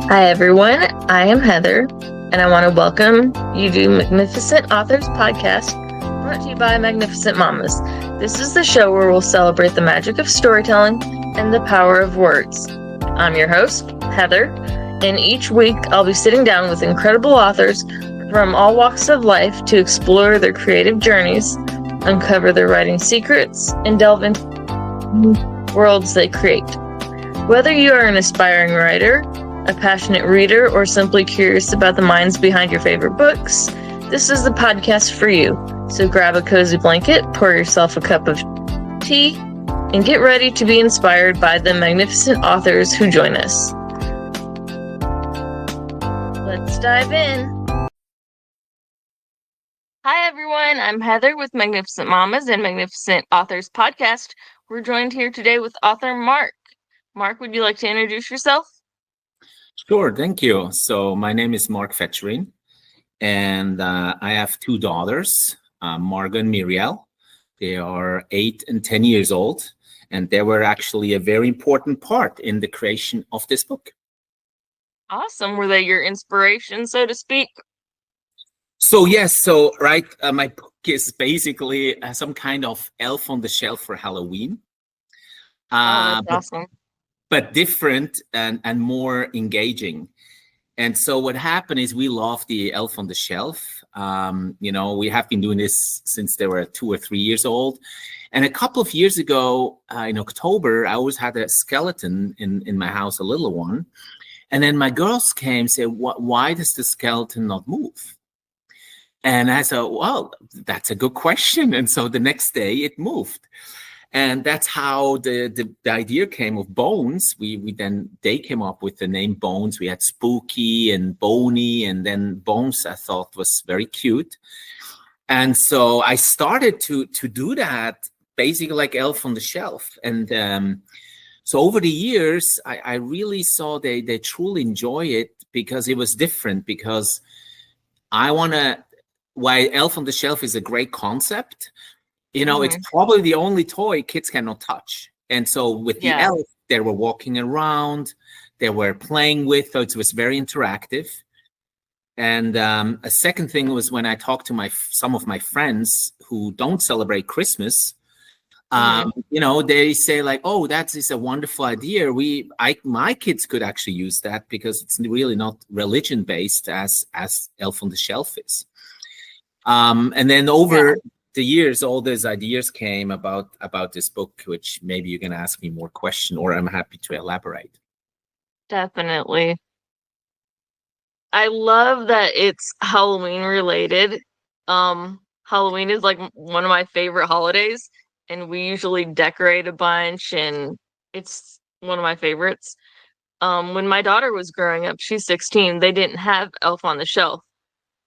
Hi, everyone. I am Heather, and I want to welcome you to Magnificent Authors Podcast, brought to you by Magnificent Mamas. This is the show where we'll celebrate the magic of storytelling and the power of words. I'm your host, Heather, and each week I'll be sitting down with incredible authors from all walks of life to explore their creative journeys, uncover their writing secrets, and delve into worlds they create. Whether you are an aspiring writer, a passionate reader, or simply curious about the minds behind your favorite books, this is the podcast for you. So grab a cozy blanket, pour yourself a cup of tea, and get ready to be inspired by the magnificent authors who join us. Let's dive in. Hi, everyone. I'm Heather with Magnificent Mamas and Magnificent Authors Podcast. We're joined here today with author Marc. Marc, would you like to introduce yourself? Sure, thank you. So my name is Marc Fetscherin, and I have two daughters, Marga and Miriel. They are 8 and 10 years old, and they were actually a very important part in the creation of this book. Awesome. Were they your inspiration, so to speak? So yes, my book is basically some kind of elf on the shelf for Halloween. That's awesome. But different and more engaging. And so what happened is we love the elf on the shelf. We have been doing this since they were 2 or 3 years old. And a couple of years ago, in October, I always had a skeleton in my house, a little one. And then my girls came and said, why does the skeleton not move? And I said, well, that's a good question. And so the next day it moved. And that's how the idea came of Bones. They came up with the name Bones. We had Spooky and Boney, and then Bones I thought was very cute. And so I started to do that, basically like Elf on the Shelf. And so over the years, I really saw they truly enjoy it because it was different. Because while Elf on the Shelf is a great concept, it's probably the only toy kids cannot touch. And so with the elf, they were walking around, they were playing with, so it was very interactive. And a second thing was when I talked to some of my friends who don't celebrate Christmas, they say like, oh, that is a wonderful idea. My kids could actually use that because it's really not religion based as Elf on the Shelf is. And then over the years, all those ideas came about this book, which maybe you can ask me more questions, or I'm happy to elaborate. Definitely. I love that it's Halloween related. Halloween is like one of my favorite holidays, and we usually decorate a bunch, and it's one of my favorites. When my daughter was growing up, she's 16, they didn't have Elf on the Shelf.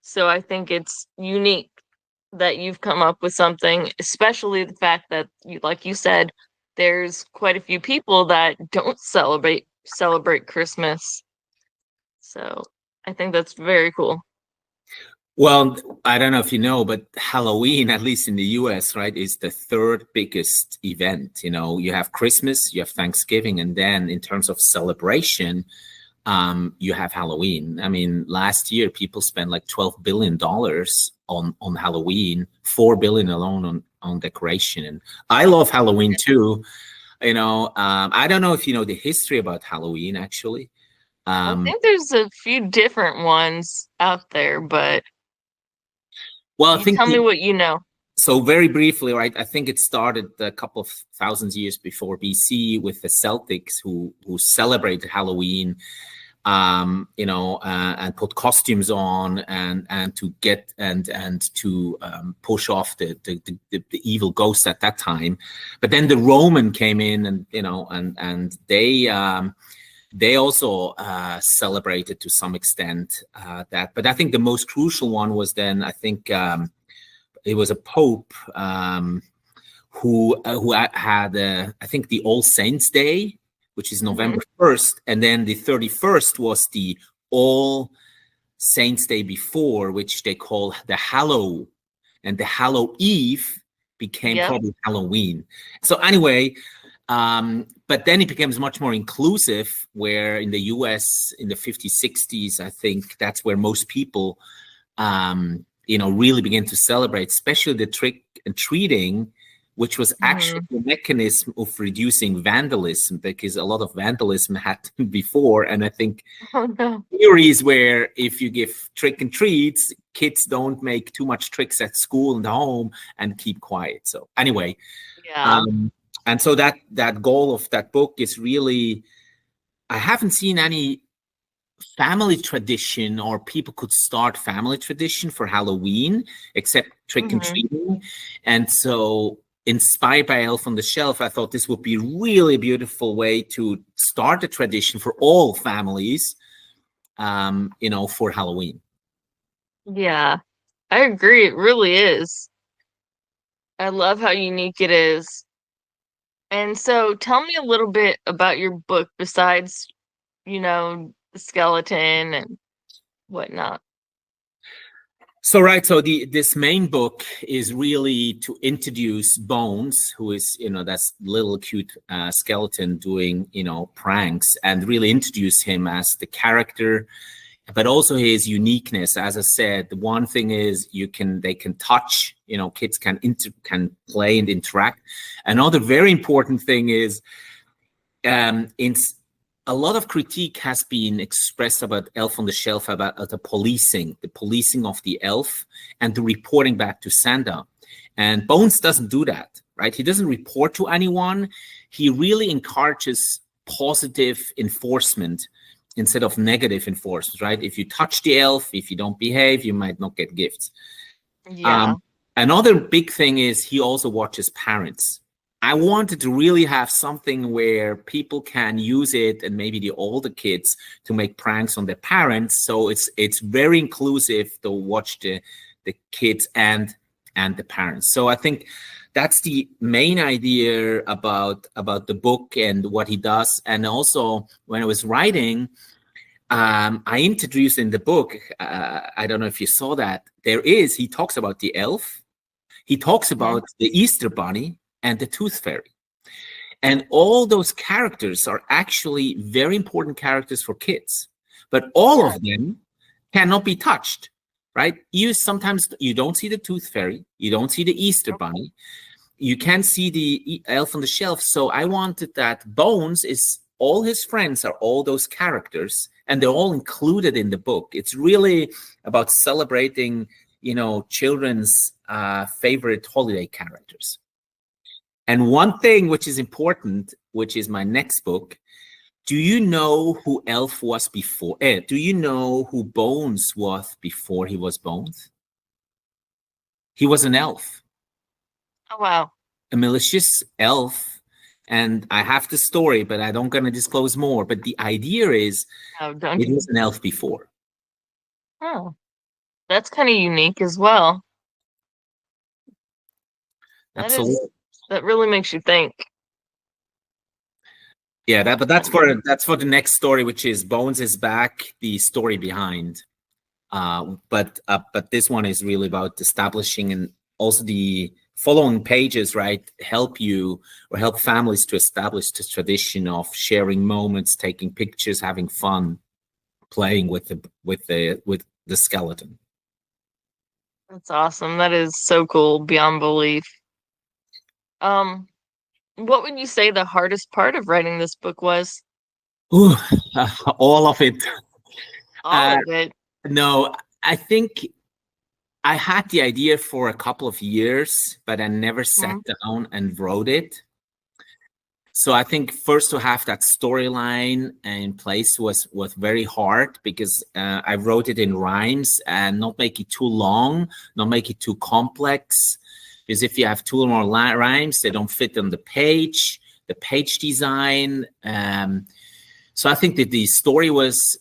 So I think it's unique that you've come up with something, especially the fact that, like you said, there's quite a few people that don't celebrate Christmas. So I think that's very cool. Well, I don't know if you know, but Halloween, at least in the US, right, is the third biggest event. You have Christmas, you have Thanksgiving, and then in terms of celebration, you have Halloween. I mean, last year people spent like $12 billion on Halloween, $4 billion alone on decoration. And I love Halloween too. I don't know if you know the history about Halloween actually. I think there's a few different ones out there, but tell me what you know. So very briefly, right, I think it started a couple of thousands years before BC with the Celtics who celebrated Halloween, and put costumes on and to get and to push off the evil ghosts at that time. But then the Roman came in and they also celebrated to some extent that. But I think the most crucial one was then, I think, it was a pope who had I think the All Saints Day, which is November 1st, and then the 31st was the All Saints Day before, which they call the Hallow, and the Hallow Eve became probably Halloween. So anyway, But then it becomes much more inclusive, where in the US in the 50s, 60s, I think that's where most people, really begin to celebrate, especially the trick and treating, which was actually a mechanism of reducing vandalism, because a lot of vandalism happened before. And I think theories where if you give trick and treats, kids don't make too much tricks at school and home and keep quiet. So anyway, and so that goal of that book is really, I haven't seen any family tradition or people could start family tradition for Halloween except trick and treating. And so inspired by Elf on the Shelf, I thought this would be really beautiful way to start a tradition for all families, for Halloween. Yeah, I agree. It really is. I love how unique it is. And so tell me a little bit about your book besides, the skeleton and whatnot. So this main book is really to introduce Bones, who is, that's little cute skeleton doing, pranks, and really introduce him as the character, but also his uniqueness. As I said, the one thing is they can touch, kids can play and interact. Another very important thing is a lot of critique has been expressed about Elf on the Shelf, about the policing of the elf and the reporting back to Santa. And Bones doesn't do that, right? He doesn't report to anyone. He really encourages positive enforcement instead of negative enforcement, right? If you touch the elf, if you don't behave, you might not get gifts. Yeah. Another big thing is he also watches parents. I wanted to really have something where people can use it, and maybe the older kids, to make pranks on their parents. So it's very inclusive to watch the kids and the parents. So I think that's the main idea about the book and what he does. And also, when I was writing, I introduced in the book, I don't know if you saw that, he talks about the elf, he talks about the Easter Bunny, and the Tooth Fairy. And all those characters are actually very important characters for kids, but all of them cannot be touched, right? Sometimes you don't see the Tooth Fairy, you don't see the Easter Bunny, you can't see the Elf on the Shelf. So I wanted that Bones is, all his friends are all those characters, and they're all included in the book. It's really about celebrating, children's favorite holiday characters. And one thing which is important, which is my next book, do you know who Elf was before? Do you know who Bones was before he was Bones? He was an elf. Oh, wow. A malicious elf. And I have the story, but I don't going to disclose more. But the idea is it was an elf before. Oh, that's kind of unique as well. Absolutely. That really makes you think. Yeah, that's for the next story, which is Bones is Back, the story behind. But this one is really about establishing, and also the following pages, right, help families to establish this tradition of sharing moments, taking pictures, having fun, playing with the skeleton. That's awesome. That is so cool, beyond belief. What would you say the hardest part of writing this book was? Ooh, all of it. All of it. No, I think I had the idea for a couple of years, but I never sat down and wrote it. So I think first to have that storyline in place was very hard, because I wrote it in rhymes and not make it too long, not make it too complex. Because if you have two or more rhymes, they don't fit on the page design. So I think that the story was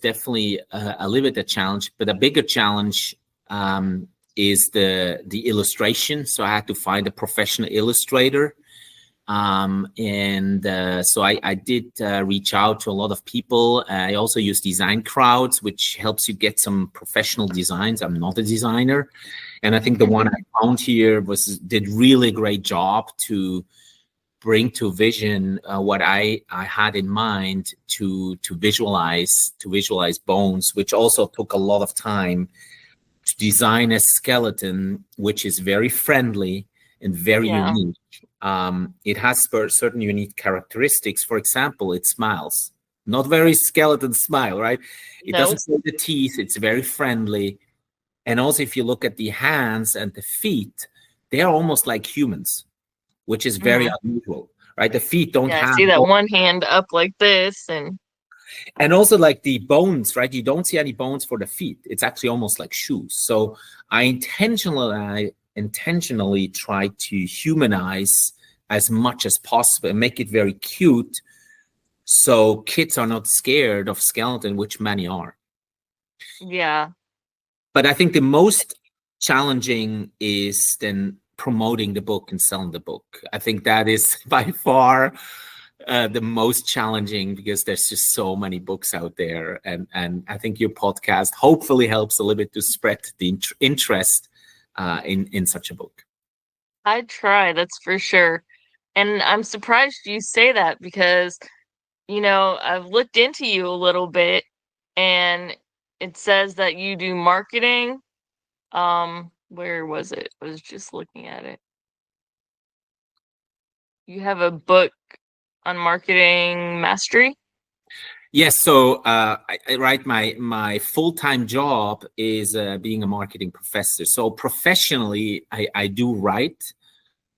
definitely a little bit a challenge, but a bigger challenge is the illustration. So I had to find a professional illustrator. So I did reach out to a lot of people. I also use Design Crowds, which helps you get some professional designs. I'm not a designer. And I think the one I found here did really great job to bring to vision what I had in mind to visualize bones, which also took a lot of time to design a skeleton which is very friendly and very Yeah. unique. It has certain unique characteristics. For example, it smiles. Not very skeleton smile, right? It No. doesn't show the teeth. It's very friendly. And also, if you look at the hands and the feet, they are almost like humans, which is very unusual, right? The feet don't Yeah, I have see that one hand up like this, and also like the bones, right? You don't see any bones for the feet. It's actually almost like shoes. So I intentionally try to humanize as much as possible and make it very cute, so kids are not scared of skeleton, which many are. yeah. But I think the most challenging is then promoting the book and selling the book. I think that is by far the most challenging, because there's just so many books out there. And I think your podcast hopefully helps a little bit to spread the interest in such a book. I'd try, that's for sure. And I'm surprised you say that because, I've looked into you a little bit and it says that you do marketing. Where was it? I was just looking at it. You have a book on marketing mastery? Yes, so I write my full-time job is being a marketing professor. So professionally, I do write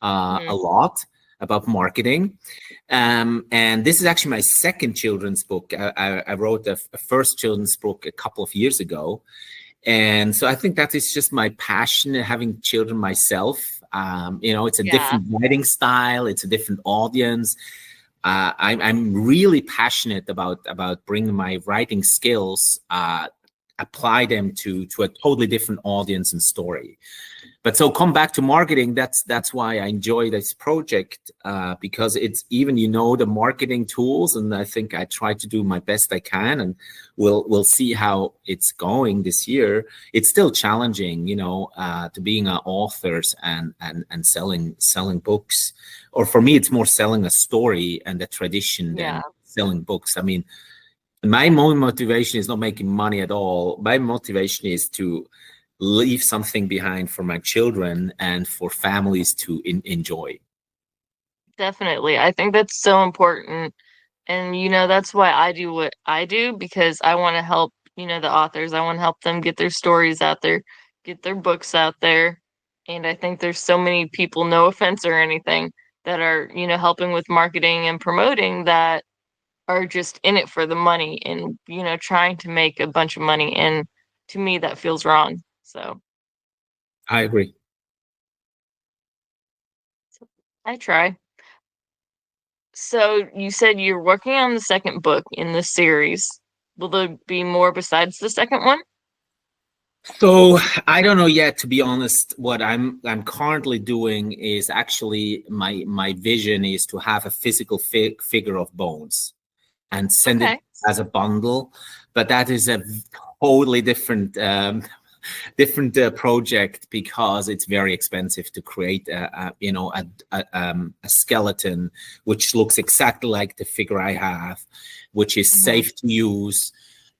a lot about marketing. And this is actually my second children's book. I wrote a first children's book a couple of years ago. And so I think that is just my passion, having children myself. It's a different writing style. It's a different audience. I'm really passionate about bringing my writing skills, apply them to a totally different audience and story. But so come back to marketing. That's why I enjoy this project, because it's even the marketing tools, and I think I try to do my best I can, and we'll see how it's going this year. It's still challenging, to being an authors and selling books. Or for me, it's more selling a story and a tradition than selling books. I mean, my main motivation is not making money at all. My motivation is to leave something behind for my children and for families to enjoy. Definitely. I think that's so important. And, that's why I do what I do, because I want to help, the authors. I want to help them get their stories out there, get their books out there. And I think there's so many people, no offense or anything, that are, helping with marketing and promoting that are just in it for the money and, trying to make a bunch of money. And to me, that feels wrong. So I agree. I try. So you said you're working on the second book in the series. Will there be more besides the second one? So I don't know yet, to be honest. What I'm currently doing is actually my vision is to have a physical figure of bones and send it as a bundle. But that is a totally different project, because it's very expensive to create a skeleton which looks exactly like the figure I have, which is safe to use,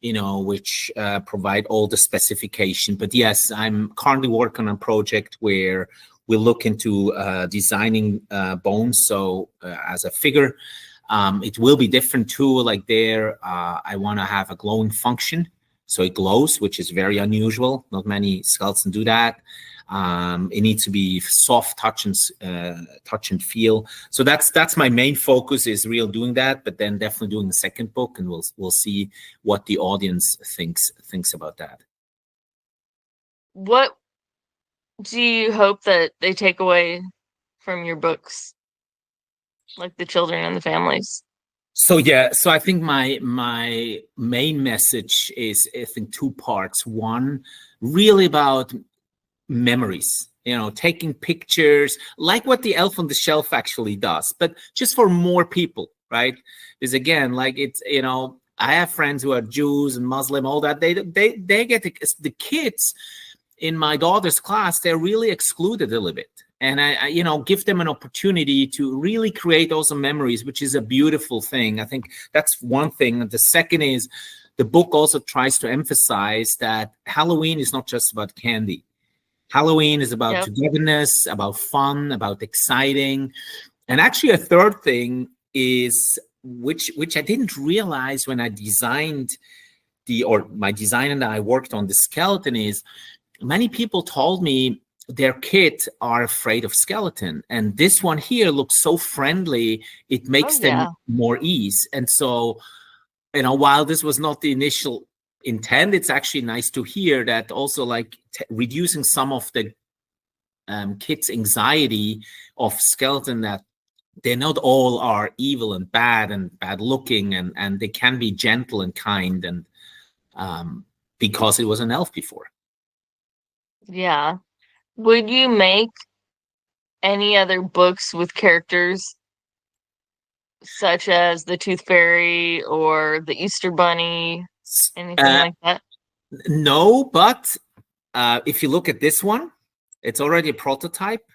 which provide all the specification. But yes, I'm currently working on a project where we'll look into designing bones. So as a figure, it will be different too. Like there, I want to have a glowing function. So it glows, which is very unusual. Not many skeletons do that. It needs to be soft touch and feel. So that's my main focus, is real doing that. But then definitely doing the second book, and we'll see what the audience thinks about that. What do you hope that they take away from your books, like the children and the families? So I think my main message is, I think, two parts. One, really about memories, taking pictures, like what the Elf on the Shelf actually does, but just for more people, right? Because again, like it's, I have friends who are Jews and Muslim, all that. They get the kids in my daughter's class, they're really excluded a little bit. and I give them an opportunity to really create also memories, which is a beautiful thing. I think that's one thing. And the second is the book also tries to emphasize that Halloween is not just about candy. Halloween is about Yep. togetherness, about fun, about exciting. And actually a third thing is which I didn't realize when I designed my designer and I worked on the skeleton is many people told me their kids are afraid of skeleton, and this one here looks so friendly, it makes them Yeah. more ease. And so, while this was not the initial intent, it's actually nice to hear that also, like, reducing some of the kids' anxiety of skeleton, that they not all are evil and bad looking, and they can be gentle and kind, and because it was an elf before. Yeah. Would you make any other books with characters such as the Tooth Fairy or the Easter Bunny, anything like that? No, but if you look at this one, it's already a prototype.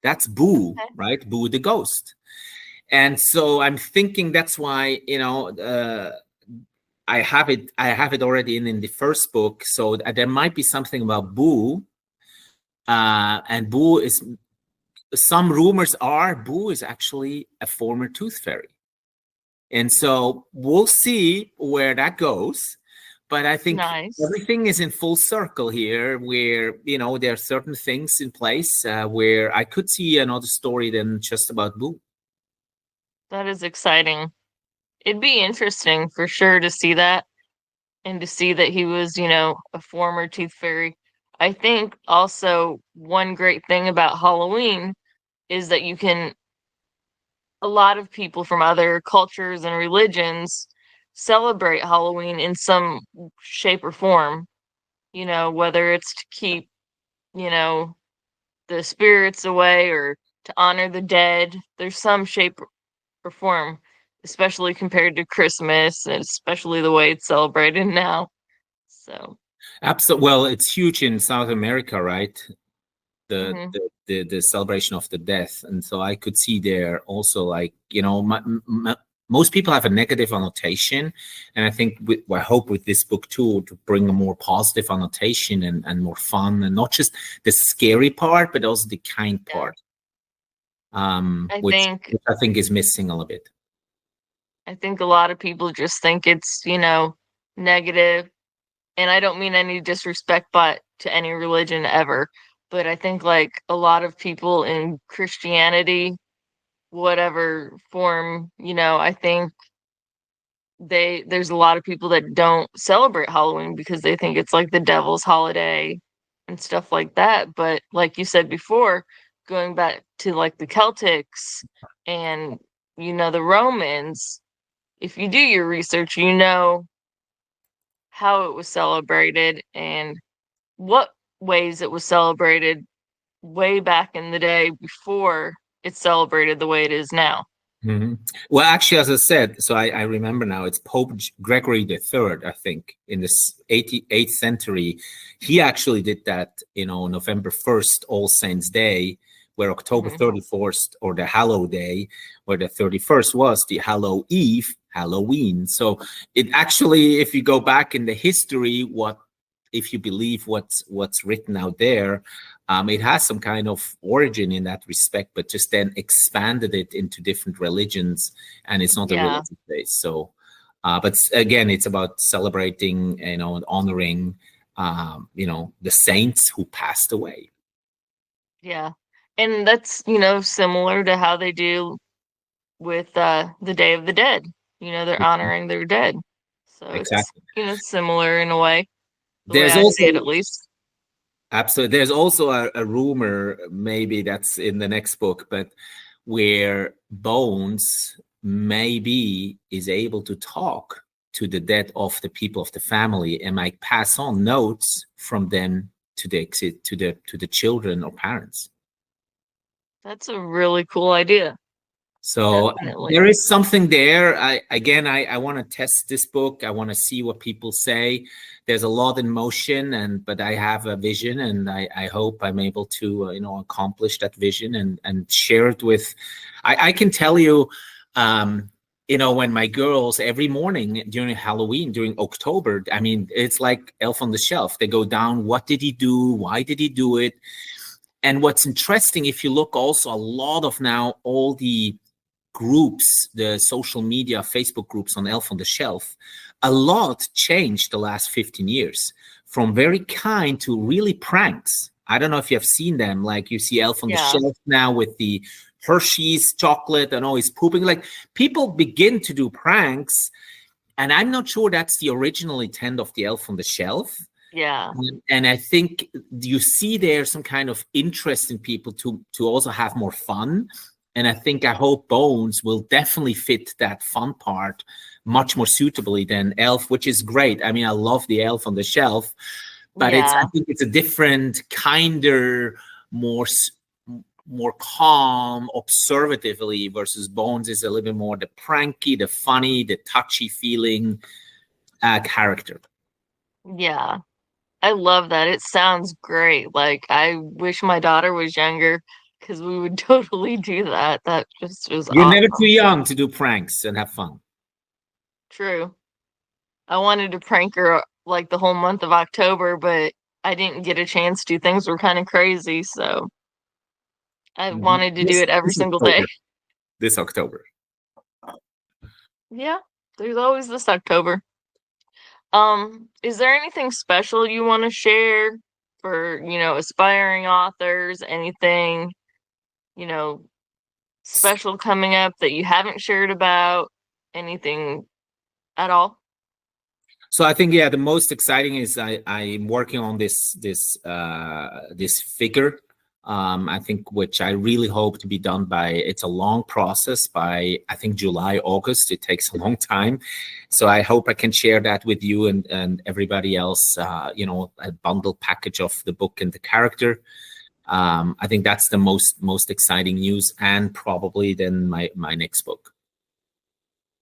That's Boo, Okay. right? Boo the ghost. And so I'm thinking that's why, I have it already in the first book. So there might be something about Boo. And Boo is, some rumors are Boo is actually a former Tooth Fairy. And so we'll see where that goes. But I think Nice. everything is in full circle here, where, there are certain things in place where I could see another story than just about Boo. That is exciting. It'd be interesting for sure to see that and to see that he was, a former Tooth Fairy. I think also one great thing about Halloween is that a lot of people from other cultures and religions celebrate Halloween in some shape or form, whether it's to keep, the spirits away or to honor the dead. There's some shape or form, especially compared to Christmas, and especially the way it's celebrated now. So, Absolutely. Well, it's huge in South America, right? The, mhm. the celebration of the death. And so I could see there also, like, most people have a negative annotation, and I think I hope with this book too to bring a more positive annotation and more fun, and not just the scary part, but also the kind Yeah. part, I which think I think is missing a little bit. I think a lot of people just think it's, negative, and I don't mean any disrespect but to any religion ever, but I think like a lot of people in Christianity, whatever form, I think there's a lot of people that don't celebrate Halloween because they think it's like the devil's holiday and stuff like that. But like you said before, going back to like the Celtics and the Romans, if you do your research, how it was celebrated and what ways it was celebrated way back in the day before it's celebrated the way it is now. Mm-hmm. Well, actually, as I said, so I remember now, it's Pope Gregory III, I think, in the 8th century. He actually did that, November 1st, All Saints Day, where October 31st, or the Hallow Day, where the 31st was the Hallow Eve, Halloween. So it actually, if you go back in the history, if you believe what's written out there, it has some kind of origin in that respect, but just then expanded it into different religions, and it's not a religious day. So, but again, it's about celebrating, and honoring, the saints who passed away. Yeah. And that's, similar to how they do with the Day of the Dead. They're honoring their dead. So it's, Exactly. Similar in a way, the way There's I see it also at least. Absolutely. There's also a rumor, maybe that's in the next book, but where Bones maybe is able to talk to the dead of the people of the family, and might pass on notes from them to the children or parents. That's a really cool idea. So Definitely. there is something there. I want to test this book. I want to see what people say. There's a lot in motion, but I have a vision, and I hope I'm able to accomplish that vision and share it with. I can tell you, when my girls every morning during Halloween, during October, I mean, it's like Elf on the Shelf. They go down. What did he do? Why did he do it? And what's interesting, if you look also a lot of now all the groups, the social media, Facebook groups on Elf on the Shelf, a lot changed the last 15 years from very kind to really pranks. I don't know if you have seen them. Like you see Elf on the Yeah. Shelf now with the Hershey's chocolate and always pooping. Like people begin to do pranks. And I'm not sure that's the original intent of the Elf on the Shelf. Yeah. And I think you see there some kind of interest in people to also have more fun. And I hope Bones will definitely fit that fun part much more suitably than Elf, which is great. I mean, I love the Elf on the Shelf, but I Yeah. think it's a different, kinder, more calm, observatively versus Bones is a little bit more the pranky, the funny, the touchy feeling character. Yeah. I love that. It sounds great. Like, I wish my daughter was younger because we would totally do that. That just was You're never too awesome. young to do pranks and have fun. True. I wanted to prank her like the whole month of October, but I didn't get a chance to. Things were kind of crazy, so I wanted to do it every This single day. October. This October. Yeah, there's always this October. Is there anything special you want to share for, aspiring authors? Anything, you know, special coming up that you haven't shared about? Anything at all? So I think the most exciting is I'm working on this figure. I think which I really hope to be done by. It's a long process by I think July, August. It takes a long time, so I hope I can share that with you and everybody else. A bundle package of the book and the character. I think that's the most exciting news, and probably then my next book.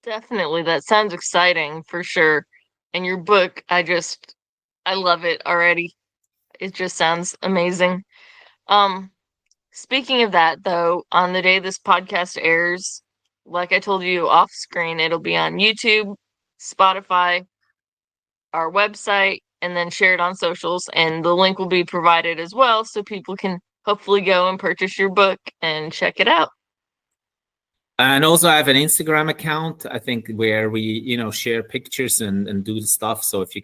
Definitely. That sounds exciting for sure. And your book, I love it already. It just sounds amazing. Um, Speaking of that, though, on the day this podcast airs, like I told you off screen, it'll be on YouTube, Spotify, our website, and then share it on socials. And the link will be provided as well, so people can hopefully go and purchase your book and check it out. And also I have an Instagram account, I think, where we, share pictures and do the stuff. So if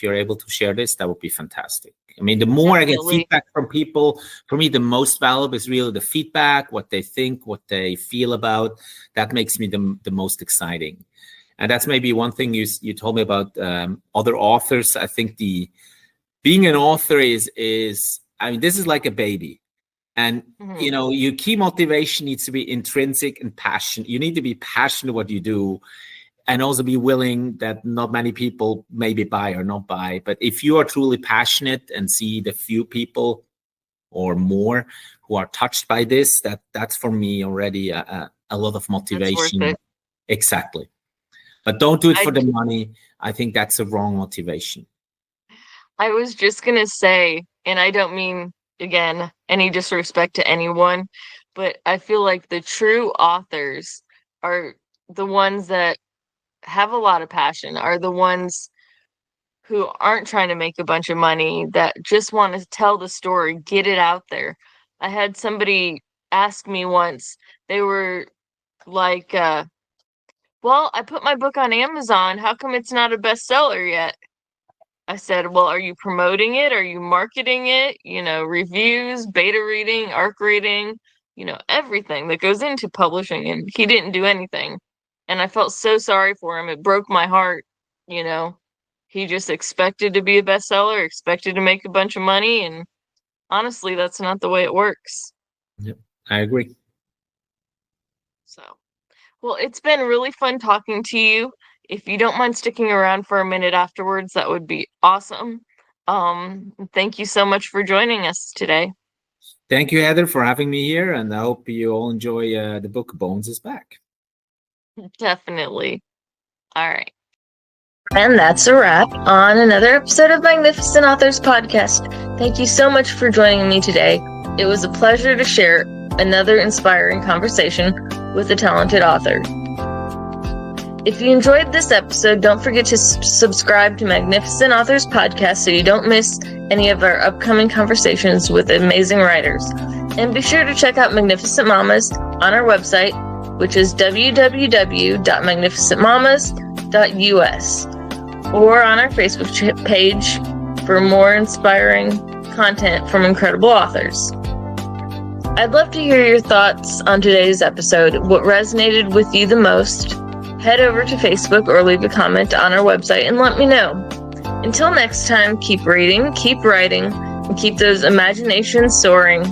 you're able to share this, that would be fantastic. I mean, the more I get Definitely. feedback from people, for me, the most valuable is really the feedback, what they think, what they feel about. That makes me the most exciting. And that's maybe one thing you told me about other authors. I think being an author is, I mean, this is like a baby. And, your key motivation needs to be intrinsic and passion. You need to be passionate what you do and also be willing that not many people maybe buy or not buy. But if you are truly passionate and see the few people or more who are touched by this, that's for me already a lot of That's worth motivation. it. Exactly. But don't do it I for the money. I think that's a wrong motivation. I was just gonna say, and I don't mean, again, any disrespect to anyone, but I feel like the true authors are the ones that have a lot of passion, are the ones who aren't trying to make a bunch of money, that just want to tell the story, get it out there. I had somebody ask me once, they were like, well, I put my book on Amazon. How come it's not a bestseller yet? I said, well, are you promoting it? Are you marketing it? Reviews, beta reading, ARC reading, everything that goes into publishing. And he didn't do anything. And I felt so sorry for him. It broke my heart. You know, he just expected to be a bestseller, expected to make a bunch of money. And honestly, that's not the way it works. Yep, I agree. So, well, it's been really fun talking to you. If you don't mind sticking around for a minute afterwards, that would be awesome. Thank you so much for joining us today. Thank you, Heather, for having me here, and I hope you all enjoy the book Bones is Back. Definitely. All right. And that's a wrap on another episode of Magnificent Authors Podcast. Thank you so much for joining me today. It was a pleasure to share another inspiring conversation with a talented author. If you enjoyed this episode, don't forget to subscribe to Magnificent Authors Podcast so you don't miss any of our upcoming conversations with amazing writers. And be sure to check out Magnificent Mamas on our website, which is www.magnificentmamas.us, or on our Facebook page for more inspiring content from incredible authors. I'd love to hear your thoughts on today's episode. What resonated with you the most? Head over to Facebook or leave a comment on our website and let me know. Until next time, keep reading, keep writing, and keep those imaginations soaring.